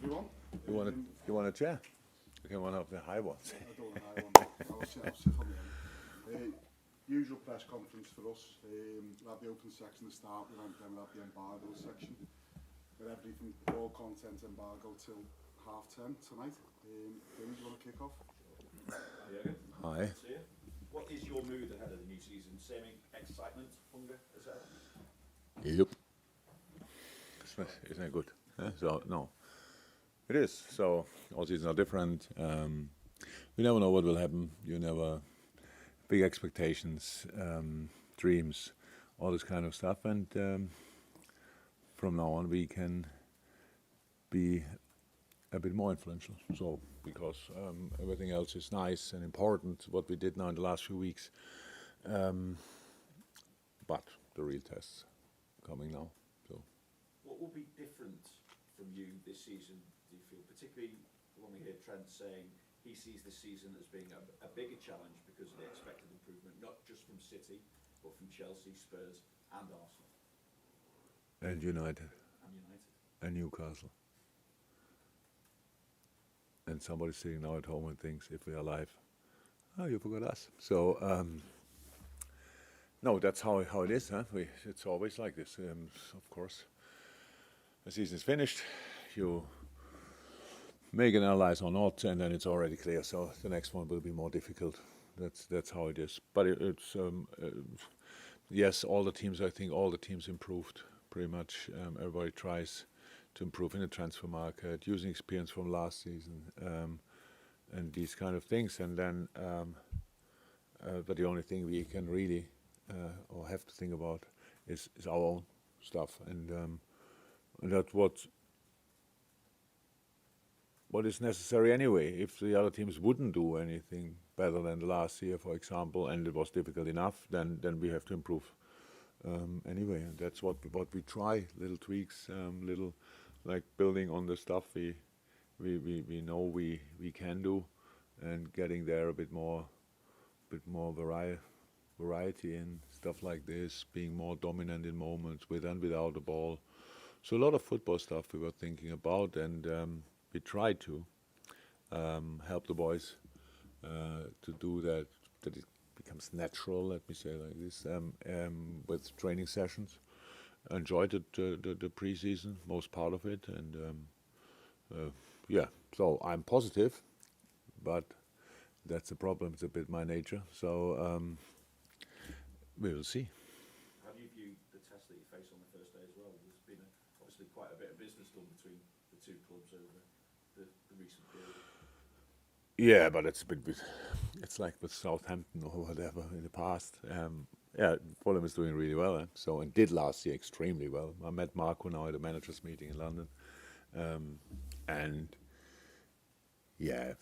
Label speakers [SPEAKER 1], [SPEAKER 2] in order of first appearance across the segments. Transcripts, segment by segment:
[SPEAKER 1] everyone.
[SPEAKER 2] You want a chair? Okay, one of the high ones.
[SPEAKER 1] I don't want a high one. I'll sit on the end. Usual press conference for us. We'll have the open section to start with, and then we'll have the embargo section. With everything, all content embargo till 10:30 tonight. Jurgen, do you want to kick off?
[SPEAKER 3] Jurgen.
[SPEAKER 2] Hi.
[SPEAKER 3] What is your mood ahead of the new season? Same excitement, hunger as ever?
[SPEAKER 2] Yep. Isn't that good? So, no. It is. So, all seasons are different. You never know what will happen. You never... Big expectations, dreams, all this kind of stuff. And from now on, we can be a bit more influential. So, because everything else is nice and important, what we did now in the last few weeks. But the real tests coming now. So,
[SPEAKER 3] what will be different from you this season, do you feel? Particularly when we hear Trent saying he sees this season as being a bigger challenge because of the expected improvement, not just from City, but from Chelsea, Spurs and Arsenal.
[SPEAKER 2] and United.
[SPEAKER 3] And United.
[SPEAKER 2] And Newcastle. And somebody sitting now at home and thinks, if we are alive, oh, you forgot us. So, no, that's how it is. Huh? It's always like this. Of course, the season is finished. You make an analyze or not, and then it's already clear. So the next one will be more difficult. That's how it is. But it's yes, all the teams. I think all the teams improved pretty much. Everybody tries to improve in the transfer market, using experience from last season, and these kind of things. And then, but the only thing we can really or have to think about is our own stuff, and that's what is necessary anyway. If the other teams wouldn't do anything better than the last year, for example, and it was difficult enough, then we have to improve anyway. And that's what we try. Little tweaks, little like building on the stuff we know we can do, and getting there a bit more variety and stuff like this, being more dominant in moments with and without the ball. So a lot of football stuff we were thinking about, and we tried to help the boys to do that it becomes natural, let me say like this, with training sessions. Enjoyed the pre-season, most part of it, and yeah, so I'm positive, but that's the problem. It's a bit my nature, so we will see.
[SPEAKER 3] How do you view the test that you face on the first day as well? There's been obviously quite a bit of business done between the two clubs over the recent period.
[SPEAKER 2] Yeah, but it's it's like with Southampton or whatever in the past. Yeah, Fulham is doing really well, so, and did last year extremely well. I met Marco now at a managers meeting in London, and yeah,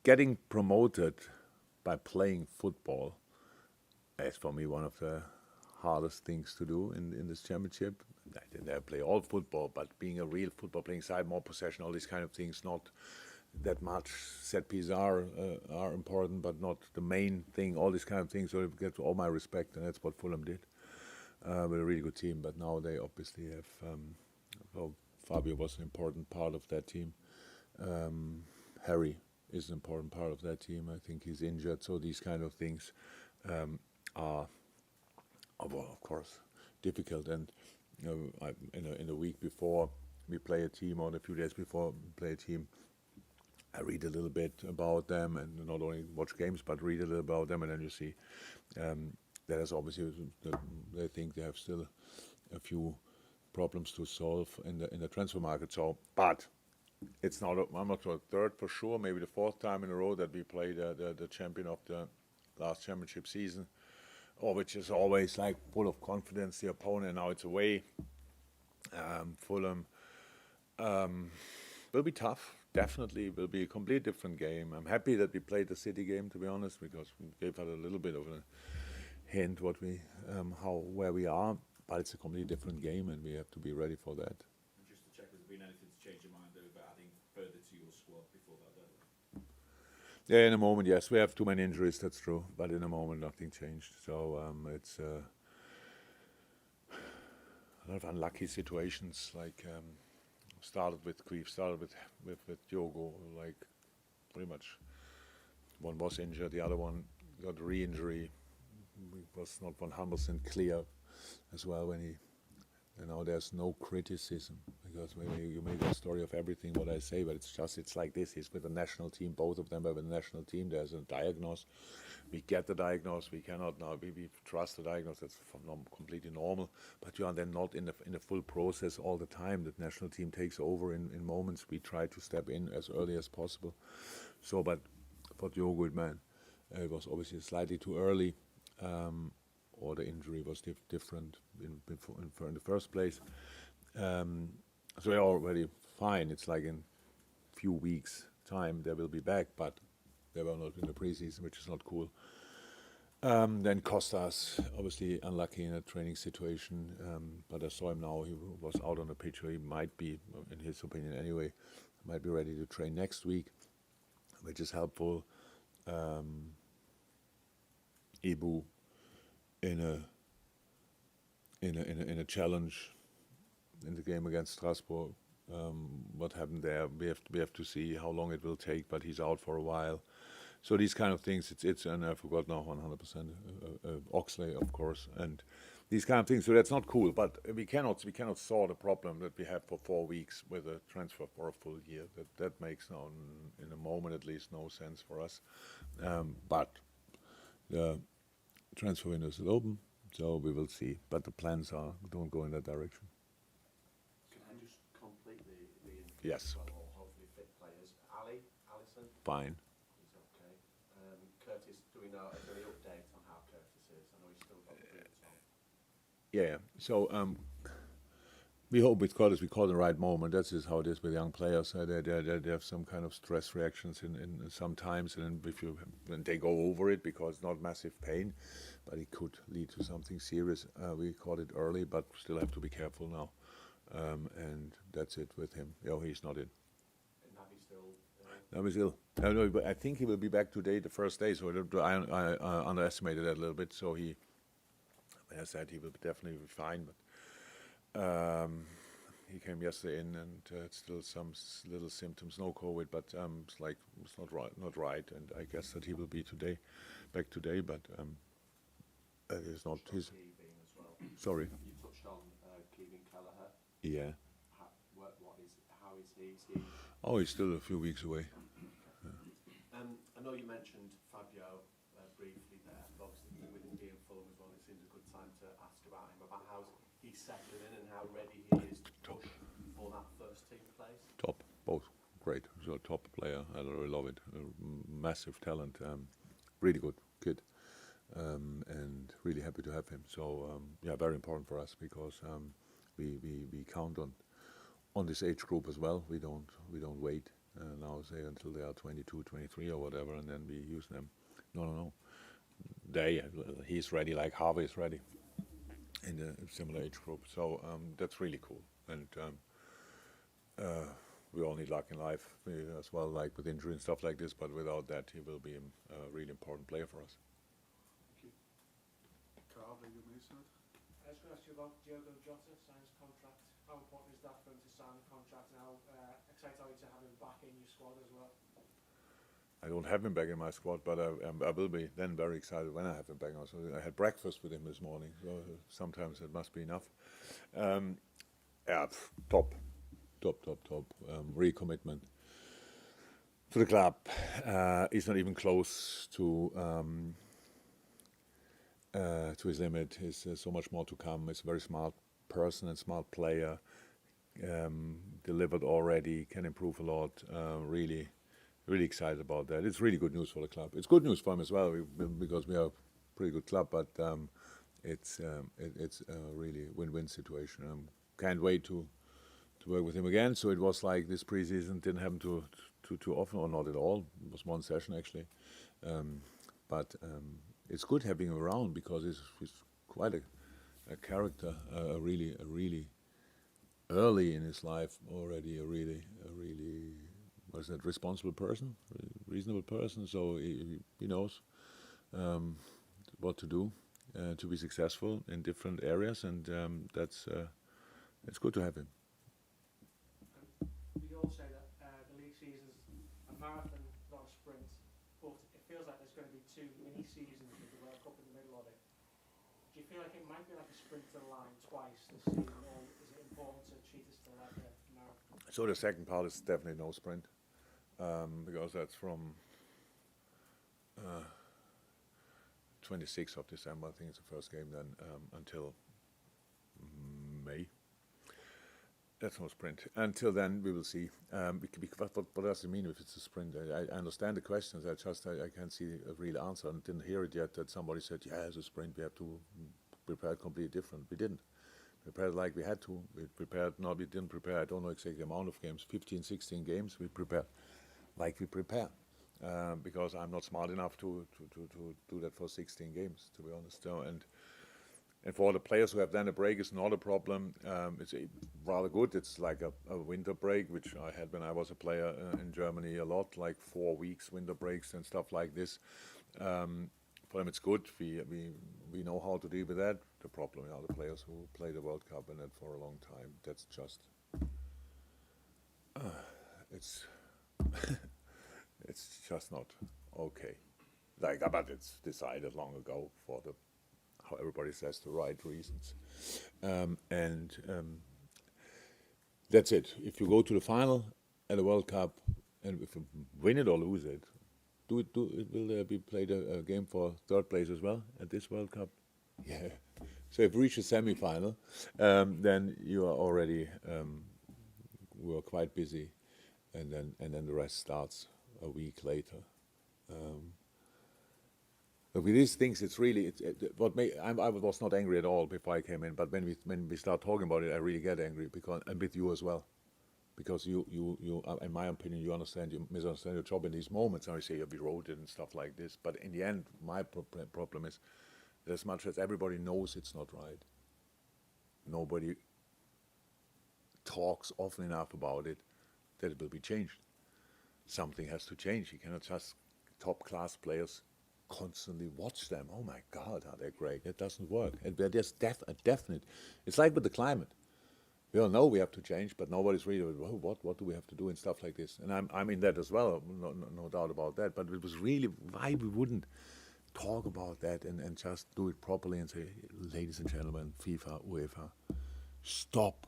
[SPEAKER 2] getting promoted by playing football is for me one of the hardest things to do in this championship. I didn't ever play all football, but being a real football playing side, more possession, all these kind of things, not that much. Set pieces are important, but not the main thing. All these kind of things. So it gets all my respect, and that's what Fulham did. With a really good team, but now they obviously have. Well, Fabio was an important part of that team. Harry is an important part of that team. I think he's injured, so these kind of things are, well, of course, difficult. And in the week before we play a team, or a few days before we play a team, I read a little bit about them, and not only watch games, but read a little about them, and then you see that is obviously they think they have still a few problems to solve in the transfer market. So, but it's not. I'm not sure. Third for sure, maybe the fourth time in a row that we play the champion of the last championship season, or which is always like full of confidence. The opponent, now it's away. Fulham will be tough. Definitely will be a completely different game. I'm happy that we played the City game, to be honest, because we gave us a little bit of a hint where we are. But it's a completely different game, and we have to be ready for that.
[SPEAKER 3] And just to check, has there been anything to change your mind over adding further to your squad before that deadline?
[SPEAKER 2] Yeah, in a moment, yes. We have too many injuries, that's true. But in a moment, nothing changed. So it's a lot of unlucky situations, like we've started with Diogo, like pretty much. One was injured, the other one got re-injury. Was not 100% clear as well when he. There's no criticism because maybe you make a story of everything what I say, but it's like this. He's with the national team. Both of them are with the national team. There's a diagnosis. We get the diagnosis. We cannot now. We trust the diagnosis. That's completely normal. But you are then not in the full process all the time. The national team takes over in moments. We try to step in as early as possible. So, but for Diogo, man, it was obviously slightly too early. Or the injury was different in the first place. So they're already fine. It's like in few weeks' time they will be back, but they were not in the preseason, which is not cool. Then Costas, obviously unlucky in a training situation, but I saw him now. He was out on the pitch, so he might be, in his opinion anyway, might be ready to train next week, which is helpful. Ibu in a challenge in the game against Strasbourg. What happened there? We have to see how long it will take. But he's out for a while. So these kind of things. It's and I forgot now 100%. Oxley, of course, and these kind of things. So that's not cool. But we cannot solve the problem that we have for 4 weeks with a transfer for a full year. That makes now in a moment at least no sense for us. But the transfer window is open, so we will see. But the plans don't go in that direction.
[SPEAKER 4] Can I just complete the
[SPEAKER 2] Yes.
[SPEAKER 4] well, or hopefully fit players? Allison?
[SPEAKER 2] Fine.
[SPEAKER 4] He's okay. Curtis, do we know, is there any update on how Curtis is? I know he's still got the boots on.
[SPEAKER 2] Yeah. So we hope with Curtis we call the right moment. That's just how it is with young players. They have some kind of stress reactions in sometimes, and when they go over it because it's not massive pain, but it could lead to something serious. We caught it early, but still have to be careful now. And that's it with him. He's not in.
[SPEAKER 4] And Naby's still
[SPEAKER 2] Naby's ill. No, but I think he will be back today, the first day. So I underestimated that a little bit. So as I said, he will definitely be fine, but. He came yesterday in, and still some little symptoms. No COVID, but it's not right. And I guess that he will be back today. But it is not his.
[SPEAKER 4] Keeving as well.
[SPEAKER 2] Sorry.
[SPEAKER 4] You touched on Keeving Kelleher.
[SPEAKER 2] Yeah.
[SPEAKER 4] How is he?
[SPEAKER 2] Oh, he's still a few weeks away.
[SPEAKER 4] I know you mentioned Fabio briefly there, but obviously with him being Fulham as well, it seems a good time to ask about him, about how he's settling in and how ready he is to push for that first team place.
[SPEAKER 2] Top, both great. So top player. I really love it. Massive talent. Really good kid. And really happy to have him. So very important for us because we count on this age group as well. We don't wait now say until they are 22, 23 or whatever, and then we use them. No. He's ready like Harvey is ready in a similar age group. So that's really cool. And we all need luck in life as well, like with injury and stuff like this. But without that, he will be a really important player for us.
[SPEAKER 1] Thank you. Carl, you may say.
[SPEAKER 5] I was going to ask you about Diogo Jota signs contract. How important is that for him to sign the contract, and how excited are you to have him back in your squad as well?
[SPEAKER 2] I don't have him back in my squad, but I will be then very excited when I have him back. Also, I had breakfast with him this morning, so sometimes it must be enough. Top. Recommitment to the club. He's not even close to his limit. There's so much more to come. He's a very smart person and smart player. Delivered already, can improve a lot. Really excited about that. It's really good news for the club. It's good news for him as well because we are a pretty good club, but it's a really win-win situation. Can't wait to work with him again. So it was like this preseason didn't happen too often, or not at all. It was one session actually, but it's good having him around because he's quite a character, a really early in his life already, a really was that responsible person, reasonable person. So he knows what to do to be successful in different areas, and it's good to have him.
[SPEAKER 5] marathon, not a sprint, but it feels like there's going to be 2 mini seasons with the World Cup in the middle of it. Do you feel like it might be like a sprint to the line twice this season, or is it important to treat it still like a marathon?
[SPEAKER 2] So the second part is definitely no sprint, because that's from 26th of December, I think it's the first game, then until May. That's no sprint. Until then, we will see. What does it mean if it's a sprint? I understand the questions. I can't see a real answer. I didn't hear it yet that somebody said, yeah, it's a sprint. We have to prepare completely different. We didn't. We prepared like we had to. We didn't prepare. I don't know exactly the amount of games. 15, 16 games. We prepared like we prepare. Because I'm not smart enough to do that for 16 games, to be honest. So, and for the players who have done a break, it's not a problem. It's rather good. It's like a winter break, which I had when I was a player in Germany a lot, like 4 weeks winter breaks and stuff like this. For them, it's good. We know how to deal with that. The problem are the players who play the World Cup and that for a long time. That's just it's it's just not okay. But it's decided long ago for the, how everybody says, the right reasons. That's it. If you go to the final at the World Cup, and if you win it or lose it, will there be played a game for third place as well at this World Cup? Yeah. So if you reach a semi-final, then you are already we are quite busy, and then the rest starts a week later. But with these things, it's really I was not angry at all before I came in, but when we start talking about it, I really get angry and with you as well, because you in my opinion, you misunderstand your job in these moments. And I say we wrote it and stuff like this, but in the end, my problem is that as much as everybody knows it's not right, nobody talks often enough about it that it will be changed. Something has to change. You cannot just top-class players constantly watch them. Oh my God, are they great? It doesn't work. And there's a definite. It's like with the climate. We all know we have to change, but nobody's really, well, what do we have to do and stuff like this. And I'm in that as well, no doubt about that. But it was really why we wouldn't talk about that and just do it properly and say, ladies and gentlemen, FIFA, UEFA, stop.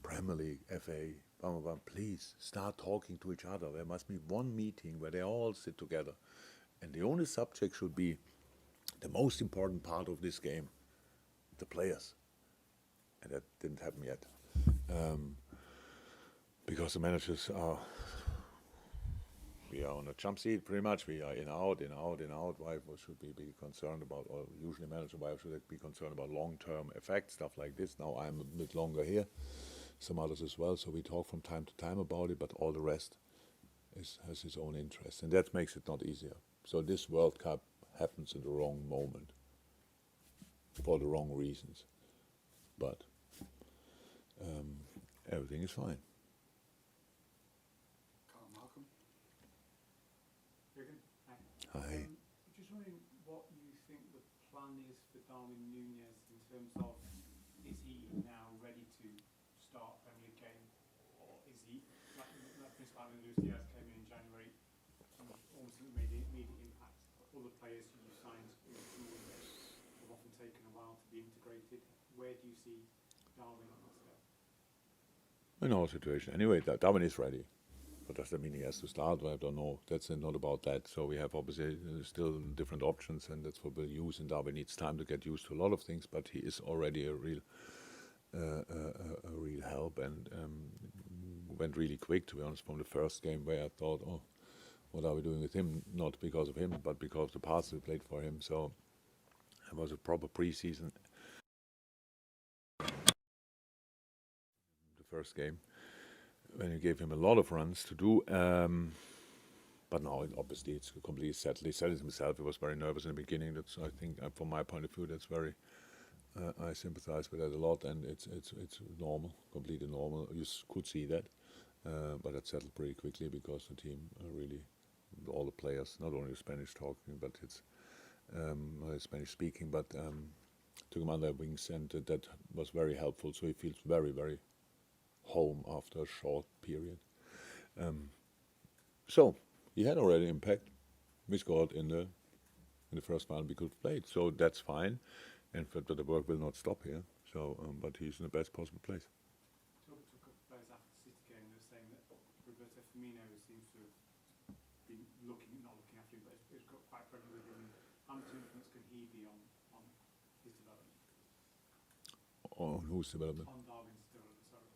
[SPEAKER 2] Premier League, FA, please start talking to each other. There must be one meeting where they all sit together. And the only subject should be the most important part of this game, the players. And that didn't happen yet. Because the managers we are on a jump seat pretty much. We are in, out. Why should we be concerned about, or usually manager, why should they be concerned about long-term effects, stuff like this? Now I'm a bit longer here, some others as well, so we talk from time to time about it, but all the rest has his own interest, and that makes it not easier. So this World Cup happens in the wrong moment, for the wrong reasons, but everything is fine.
[SPEAKER 1] Malcolm?
[SPEAKER 6] Jurgen?
[SPEAKER 2] Hi.
[SPEAKER 6] Just wondering what you think the plan is for Darwin Núñez in terms of, is he now ready to start Premier League game, or is he, like Prince Ivan Lucias came in January and almost made an immediate impact. Other players who you signed in the summer have often taken a while to be integrated. Where do you see Darwin on that scale?
[SPEAKER 2] In our situation, anyway, Darwin is ready. But does that mean he has to start? I don't know. That's not about that. So we have obviously still different options, and that's what we'll use. And Darwin needs time to get used to a lot of things, but he is already a real help, and went really quick, to be honest, from the first game where I thought, oh, what are we doing with him? Not because of him, but because of the parts we played for him. So it was a proper pre-season. The first game, when you gave him a lot of runs to do, but now obviously it's completely settled. He said it himself. He was very nervous in the beginning. That's, I think, from my point of view, that's very. I sympathize with that a lot, and it's normal, completely normal. You could see that, but it settled pretty quickly because the team really, all the players, not only Spanish talking, but it's Spanish speaking, but took him under wings, and that was very helpful. So he feels very, very home after a short period. So he had already impact. We scored in the first final we could have played, so that's fine. And but the work will not stop here. So, but he's in the best possible place.
[SPEAKER 6] Talk to a couple of players after the City game, they were saying that Roberto Firmino seems to have been not looking after him, but he's got quite pregnant with him. How much influence can he be on his development?
[SPEAKER 2] On whose development?
[SPEAKER 6] On Darwin's development, sorry.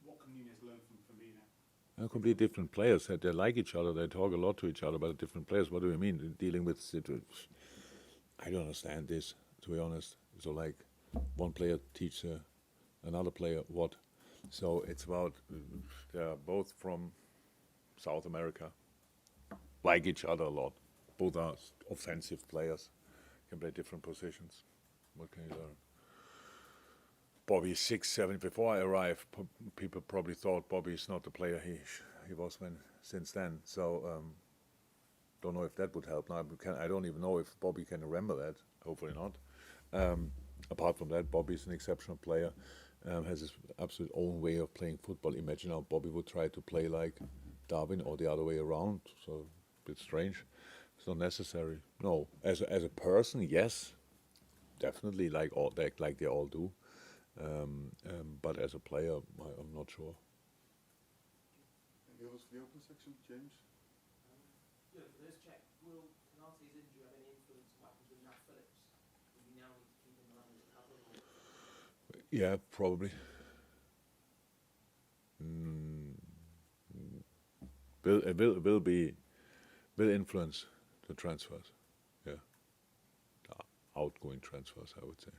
[SPEAKER 6] What can Nunez learn from Firmino?
[SPEAKER 2] They're completely different players. They like each other. They talk a lot to each other, but different players. What do you mean? Dealing with situations. I don't understand this, to be honest. So like, one player teaches another player what. So it's about, they're both from South America, like each other a lot. Both are offensive players, can play different positions. What can you learn? Bobby is 6'7". Before I arrived, people probably thought Bobby is not the player he was since then. So don't know if that would help. Now I don't even know if Bobby can remember that. Hopefully not. Apart from that, Bobby is an exceptional player. Has his absolute own way of playing football. Imagine how Bobby would try to play like Darwin or the other way around. So a bit strange. It's not necessary. No, as a person, yes, definitely like they all do. But as a player, I'm not sure.
[SPEAKER 1] Any others for the open section, James?
[SPEAKER 7] Yeah, for this check, will Canarte's injury have any influence on what happens with Nat Phillips? Do we now need to keep him around as a cover?
[SPEAKER 2] Yeah, probably. Will influence the transfers. Yeah, outgoing transfers, I would say.